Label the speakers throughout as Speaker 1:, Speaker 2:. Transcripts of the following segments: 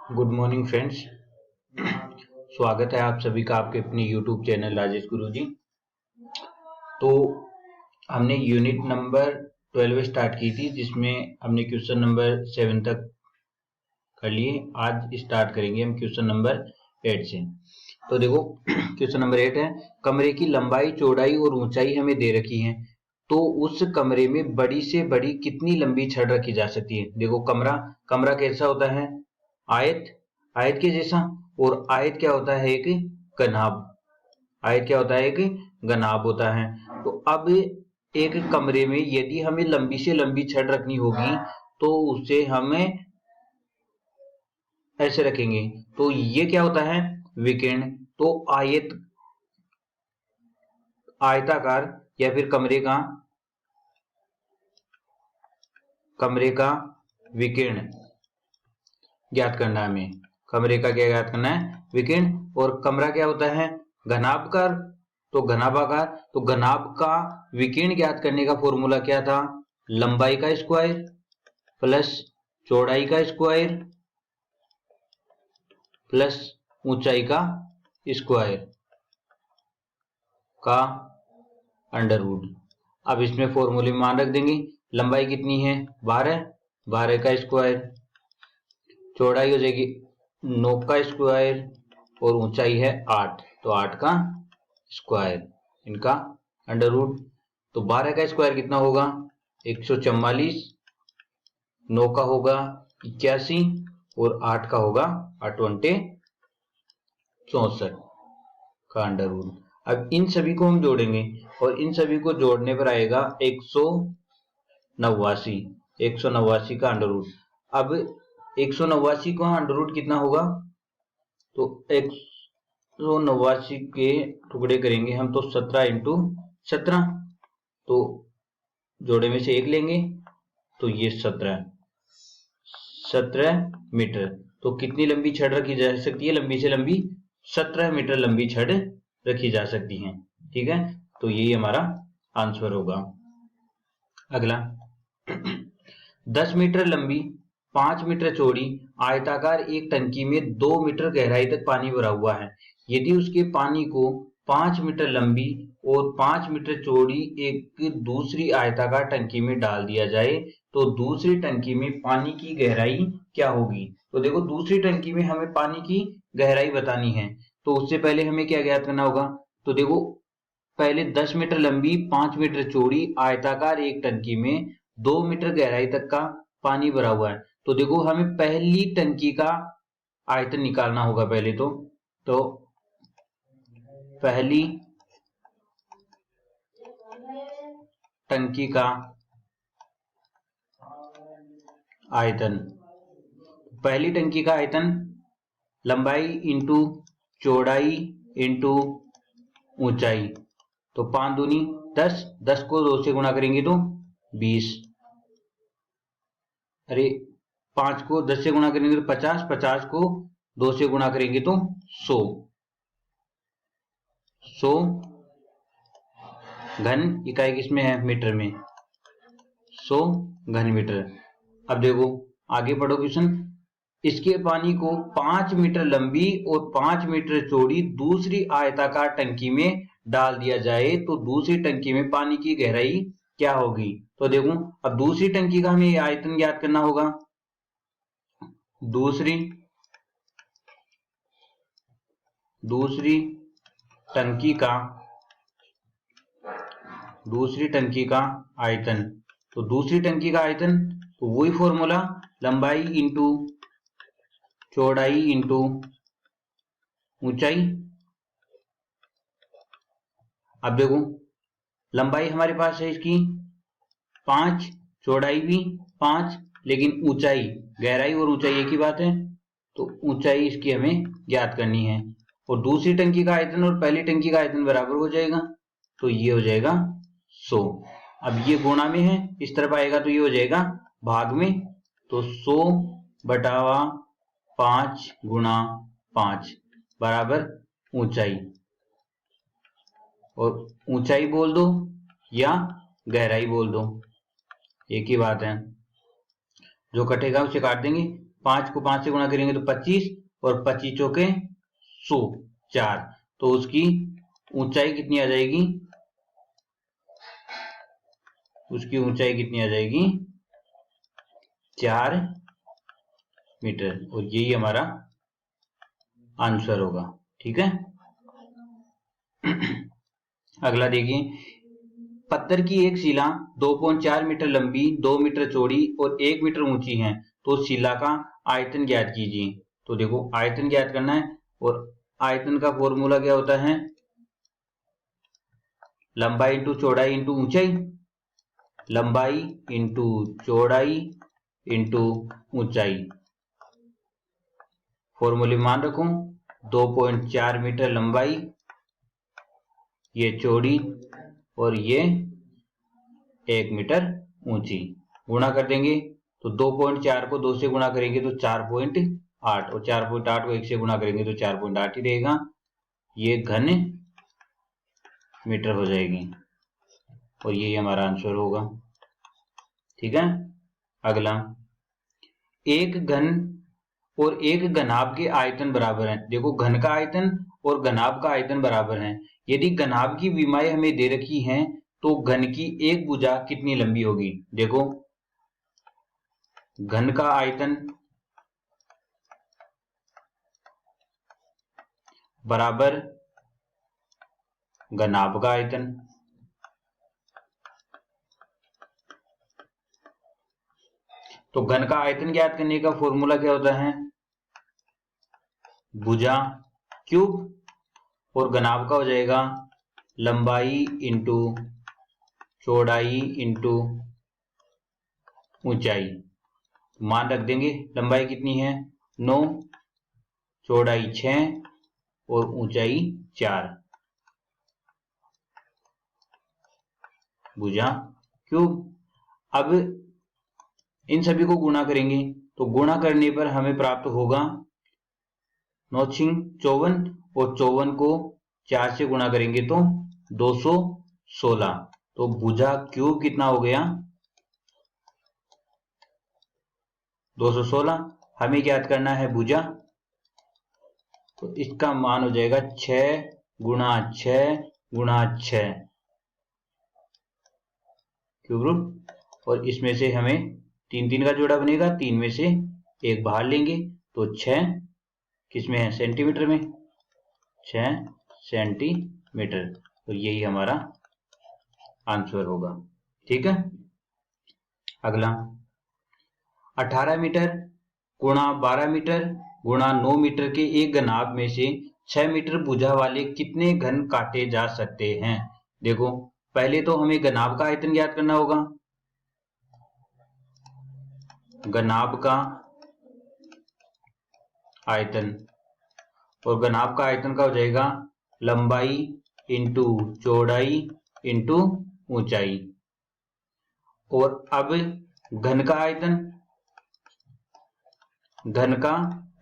Speaker 1: Good morning friends. स्वागत है आप सभी का आपके अपने यूट्यूब चैनल राजेश गुरुजी। तो हमने यूनिट नंबर 12 स्टार्ट की थी, जिसमें हमने क्वेश्चन नंबर 7 तक कर लिए। आज स्टार्ट करेंगे हम क्वेश्चन नंबर 8 से। तो देखो क्वेश्चन नंबर 8 है, कमरे की लंबाई, चौड़ाई और ऊंचाई हमें दे रखी है, तो उस कमरे में बड़ी से बड़ी कितनी लंबी छड़ रखी जा सकती है। देखो कमरा कैसा होता है, आयत के जैसा, और आयत क्या होता है, एक घनाभ। आयत क्या होता है, एक घनाभ होता है। तो अब एक कमरे में यदि हमें लंबी से लंबी छड़ रखनी होगी तो उसे हमें ऐसे रखेंगे। तो ये क्या होता है, विकर्ण। तो आयताकार या फिर कमरे का विकर्ण ज्ञात करना है हमें। कमरे का क्या ज्ञात करना है, विकर्ण। और कमरा क्या होता है, घनाभकार। तो घनाभाकार, तो घनाभ का विकर्ण ज्ञात करने का फॉर्मूला क्या था, लंबाई का स्क्वायर प्लस चौड़ाई का स्क्वायर प्लस ऊंचाई का स्क्वायर का अंडर रूट। अब इसमें फॉर्मूले में मान रख देंगे, लंबाई कितनी है 12, 12 का स्क्वायर, चौड़ाई हो जाएगी 9 का स्क्वायर और ऊंचाई है 8, तो 8 का स्क्वायर, इनका अंडर रूट। तो 12 का स्क्वायर कितना होगा 144, 9 का होगा 81 और 8 का होगा 64 का अंडर रूट। अब इन सभी को हम जोड़ेंगे और इन सभी को जोड़ने पर आएगा 189 का अंडर रूट। अब 189 का अंडर रूट कितना होगा, तो 189 के टुकड़े करेंगे हम तो 17 इंटू 17, तो जोड़े में से एक लेंगे तो ये 17 मीटर। तो कितनी लंबी छड़ रखी जा सकती है, लंबी से लंबी 17 मीटर लंबी छड़ रखी जा सकती है। ठीक है, तो यही हमारा आंसर होगा। अगला 10 मीटर लंबी 5 मीटर चौड़ी आयताकार एक टंकी में 2 मीटर गहराई तक पानी भरा हुआ है। यदि उसके पानी को 5 मीटर लंबी और 5 मीटर चौड़ी एक दूसरी आयताकार टंकी में डाल दिया जाए तो दूसरी टंकी में पानी की गहराई क्या होगी। तो देखो दूसरी टंकी में हमें पानी की गहराई बतानी है, तो उससे पहले हमें क्या ज्ञात करना होगा। तो देखो पहले 10 मीटर लंबी 5 मीटर चौड़ी आयताकार एक टंकी में 2 मीटर गहराई तक का पानी भरा हुआ है। तो देखो हमें पहली टंकी का आयतन निकालना होगा पहले तो पहली टंकी का आयतन, पहली टंकी का आयतन लंबाई इंटू चौड़ाई इंटू ऊंचाई, तो 5 दूनी 10, 10 को 2 से गुणा करेंगे तो 20, अरे 5 को 10 से गुणा करेंगे तो 50, 50 को 2 से गुणा करेंगे तो 100 घन इकाई किसमें है, मीटर में, 100 घन मीटर। अब देखो आगे पढ़ो क्वेश्चन, इसके पानी को 5 मीटर लंबी और 5 मीटर चौड़ी दूसरी आयताकार टंकी में डाल दिया जाए तो दूसरी टंकी में पानी की गहराई क्या होगी। तो देखो अब दूसरी टंकी का हमें आयतन ज्ञात करना होगा। दूसरी टंकी का आयतन, तो दूसरी टंकी का आयतन तो वही फॉर्मूला, लंबाई इंटू चौड़ाई इंटू ऊंचाई। अब देखो लंबाई हमारे पास है इसकी 5, चौड़ाई भी 5, लेकिन ऊंचाई, गहराई और ऊंचाई एक ही बात है, तो ऊंचाई इसकी हमें ज्ञात करनी है। और दूसरी टंकी का आयतन और पहली टंकी का आयतन बराबर हो जाएगा, तो ये हो जाएगा 100। अब ये गुणा में है, इस तरफ आएगा तो ये हो जाएगा भाग में, तो 100 बटावा 5 गुणा 5 बराबर ऊंचाई, और ऊंचाई बोल दो या गहराई बोल दो, एक ही बात है। जो कटेगा उसे काट देंगे, 5 को 5 से गुणा करेंगे तो 25 और 25 चौके 100, 4। तो उसकी ऊंचाई कितनी आ जाएगी? उसकी ऊंचाई कितनी आ जाएगी? 4 मीटर। और यही हमारा आंसर होगा। ठीक है। अगला देखिए, पत्थर की एक शिला 2.4 मीटर लंबी, 2 मीटर चौड़ी और 1 मीटर ऊंची है, तो शिला का आयतन ज्ञात कीजिए। तो देखो आयतन ज्ञात करना है, और आयतन का फॉर्मूला क्या होता है? लंबाई इंटू चौड़ाई इंटू ऊंचाई। लंबाई इंटू चौड़ाई इंटू ऊंचाई। फॉर्मूले मान रखो, 2.4 मीटर लंबाई, ये चौड़ी और ये 1 मीटर ऊंची। गुणा कर देंगे तो 2.4 को 2 से गुणा करेंगे तो 4.8, और 4.8 को 1 से गुणा करेंगे तो 4.8 ही रहेगा। ये घन मीटर हो जाएगी, और यही हमारा आंसर होगा। ठीक है। अगला, एक घन और एक घनाभ के आयतन बराबर है। देखो घन का आयतन और घनाभ का आयतन बराबर है। यदि घनाभ की विमाएं हमें दे रखी हैं तो घन की एक भुजा कितनी लंबी होगी? देखो घन का आयतन बराबर घनाभ का आयतन। तो घन का आयतन ज्ञात करने का फॉर्मूला क्या होता है? भुजा क्यूब, और घनाभ का हो जाएगा लंबाई इंटू चौड़ाई इंटू ऊंचाई। मान रख देंगे, लंबाई कितनी है? 9, चौड़ाई 6 और ऊंचाई 4। भुजा क्यूब। अब इन सभी को गुणा करेंगे, तो गुणा करने पर हमें प्राप्त होगा 9 54, और 54 को 4 से गुणा करेंगे तो 216। तो भुजा क्यूब कितना हो गया? 216। हमें ज्ञात करना है भुजा, तो इसका मान हो जाएगा 6 गुणा 6 गुणा 6 क्यूब रूट। और इसमें से हमें 3 3 का जोड़ा बनेगा, 3 में से 1 बाहर लेंगे तो 6 किसमें है? सेंटीमीटर में। 6 सेंटीमीटर। तो यही हमारा आंसर होगा। ठीक है। अगला, 18 मीटर गुणा 12 मीटर गुणा 9 मीटर के एक घनाभ में से 6 मीटर भुजा वाले कितने घन काटे जा सकते हैं? देखो पहले तो हमें घनाभ का आयतन ज्ञात करना होगा। घनाभ का आयतन, और घनाभ का आयतन का हो जाएगा लंबाई इंटू चौड़ाई इंटू ऊंचाई। और अब घन का आयतन, घन का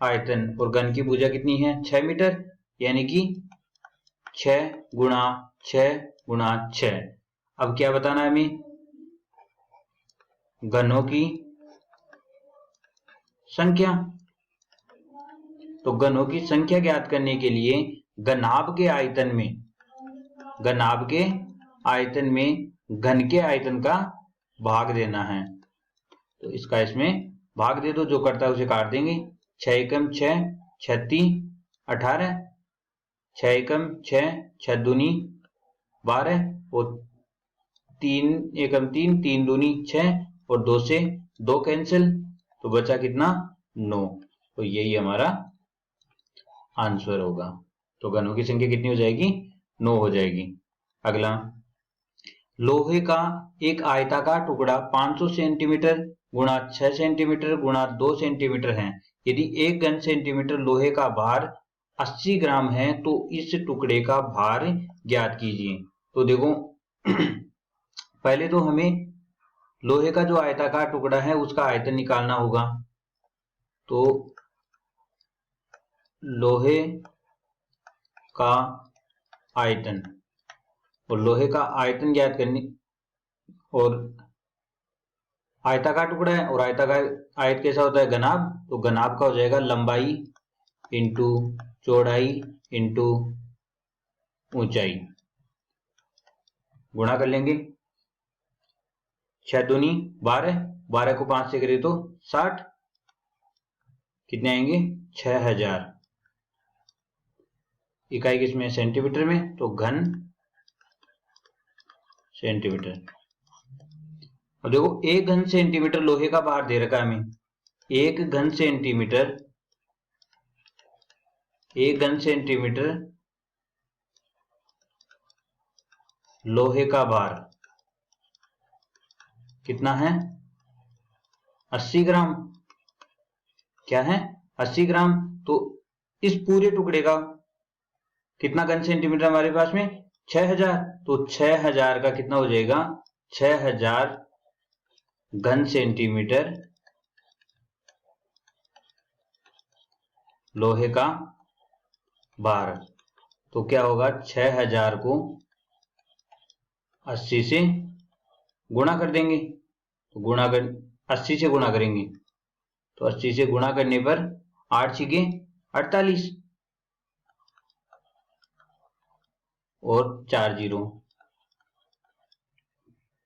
Speaker 1: आयतन और घन की भुजा कितनी है? 6 मीटर, यानी कि 6 गुणा 6 गुणा 6। अब क्या बताना है हमें? घनों की संख्या। तो घनों की संख्या ज्ञात करने के लिए घनाभ के आयतन में, घनाभ के आयतन में घन के आयतन का भाग देना है। तो इसका इसमें भाग दे दो, जो करता है उसे काट देंगे। 6 एकम 6, 36 18, 6 एकम 6, 6 दूनी 12, और 3 एकम 3, 3 दूनी 6, और 2 से 2 कैंसिल, तो बचा कितना? 9। तो यही हमारा आंसर होगा। तो घनों की संख्या कितनी हो जाएगी? 9 हो जाएगी। अगला, लोहे का एक आयताकार टुकड़ा 500 सेंटीमीटर गुणा 6 सेंटीमीटर गुणा 2 सेंटीमीटर है। यदि 1 घन सेंटीमीटर लोहे का भार 80 ग्राम है तो इस टुकड़े का भार ज्ञात कीजिए। तो देखो पहले तो हमें लोहे का जो आयताकार टुकड़ा है उसका आयतन निकालना होगा। तो लोहे का आयतन, और लोहे का आयतन ज्ञात करने, और आयताकार टुकड़ा है और आयताकार आयत कैसा होता है, घनाभ, तो घनाभ का हो जाएगा लंबाई इंटू चौड़ाई इंटू ऊंचाई, गुणा कर लेंगे। 6 दूनी 12, 12 को 5 से करें तो 60, कितने आएंगे 6000। इकाई किसमें, सेंटीमीटर में, तो घन सेंटीमीटर। अब देखो 1 घन सेंटीमीटर लोहे का भार दे रखा है हमें, 1 घन सेंटीमीटर, 1 घन सेंटीमीटर लोहे का भार कितना है, 80 ग्राम। क्या है, 80 ग्राम। तो इस पूरे टुकड़े का कितना घन सेंटीमीटर हमारे पास में, 6000, तो 6000 का कितना हो जाएगा, 6000 घन सेंटीमीटर लोहे का भार। तो क्या होगा, 6000 को 80 से गुणा कर देंगे, तो 80 से गुणा करेंगे, तो 80 से गुणा करने पर 8 छिके 48 और 4 जीरो।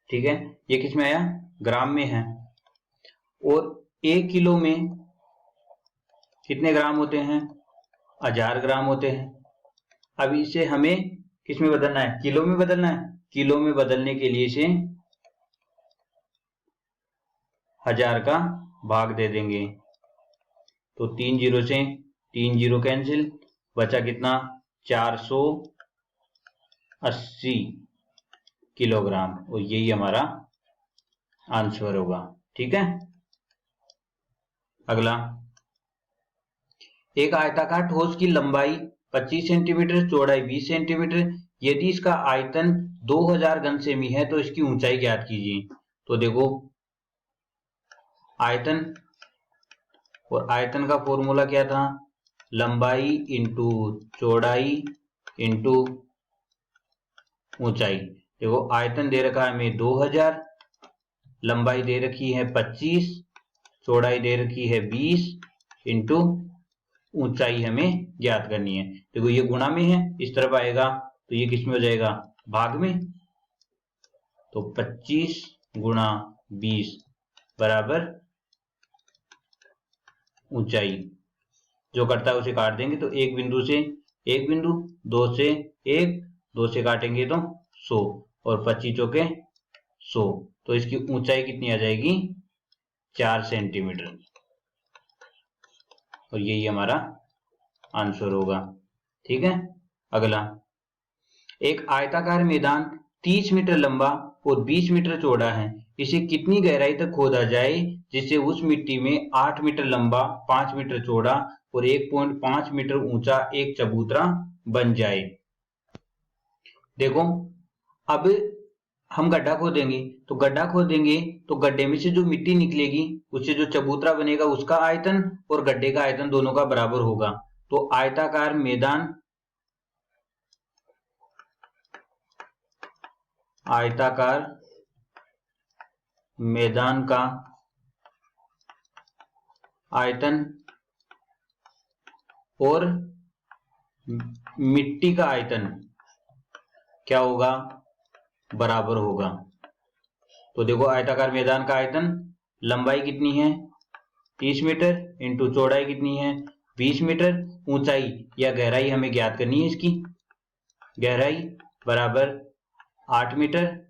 Speaker 1: ठीक है, ये किस में आया, ग्राम में है। और 1 किलो में कितने ग्राम होते हैं, 1000 ग्राम होते हैं। अब इसे हमें किस में बदलना है, किलो में बदलना है। किलो में बदलने के लिए इसे 1000 का भाग दे देंगे, तो 3 जीरो से 3 जीरो कैंसिल, बचा कितना 480 किलोग्राम, और यही हमारा आंसर होगा। ठीक है, अगला, एक आयताकार ठोस की लंबाई 25 सेंटीमीटर, चौड़ाई 20 सेंटीमीटर, यदि इसका आयतन 2000 घन सेमी है तो इसकी ऊंचाई ज्ञात कीजिए। तो देखो आयतन, और आयतन का फॉर्मूला क्या था, लंबाई इंटू चौड़ाई इंटू ऊंचाई। देखो आयतन दे रखा है हमें 2000, लंबाई दे रखी है 25, चौड़ाई दे रखी है 20 इंटू ऊंचाई हमें ज्ञात करनी है। देखो ये गुणा में है, इस तरफ आएगा तो ये किस में हो जाएगा, भाग में। तो 25 गुणा 20 बराबर ऊंचाई, जो करता है उसे काट देंगे, तो एक बिंदु से एक बिंदु, 2 से 1, 2 से काटेंगे तो 100, और 25 चौके 100, तो इसकी ऊंचाई कितनी आ जाएगी, 4 सेंटीमीटर, और यही हमारा आंसर होगा। ठीक है, अगला, एक आयताकार मैदान 30 मीटर लंबा और 20 मीटर चौड़ा है, इसे कितनी गहराई तक खोदा जाए जिससे उस मिट्टी में 8 मीटर लंबा, 5 मीटर चौड़ा और 1.5 मीटर ऊंचा एक चबूतरा बन जाए। देखो अब हम गड्ढा खोदेंगे, तो गड्ढा खोदेंगे तो गड्ढे में से जो मिट्टी निकलेगी उससे जो चबूतरा बनेगा उसका आयतन और गड्ढे का आयतन दोनों का बराबर होगा। तो आयताकार मैदान, आयताकार मैदान का आयतन और मिट्टी का आयतन क्या होगा, बराबर होगा। तो देखो आयताकार मैदान का आयतन, लंबाई कितनी है 30 मीटर इंटू चौड़ाई कितनी है 20 मीटर, ऊंचाई या गहराई हमें ज्ञात करनी है इसकी, गहराई बराबर 8 metre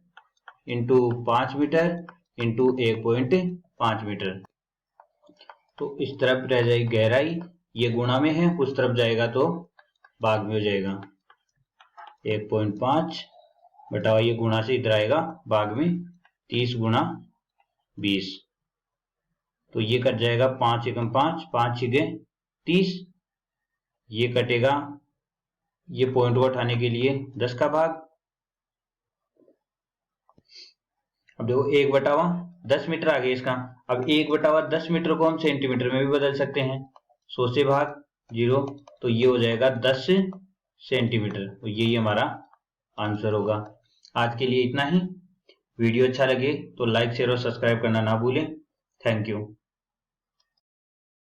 Speaker 1: into 5 metre into 1.5 metre. तो इस तरफ रह जाएगी गहराई, ये गुणा में है, उस तरफ जाएगा तो भाग में हो जाएगा, 1.5 बटा ये गुणा से इधर आएगा भाग में, 30 गुणा 20, तो ये कट जाएगा 5 एकम 5, 5 छिके 30, ये कटेगा, ये पॉइंट को उठाने के लिए 10 का भाग। अब देखो 1/10 मीटर आ गया इसका। अब 1/10 मीटर को हम सेंटीमीटर में भी बदल सकते हैं, 100 से भाग 0, तो ये हो जाएगा 10 सेंटीमीटर, तो यही हमारा आंसर होगा। आज के लिए इतना ही। वीडियो अच्छा लगे तो लाइक शेयर और सब्सक्राइब करना ना भूलें। Thank you.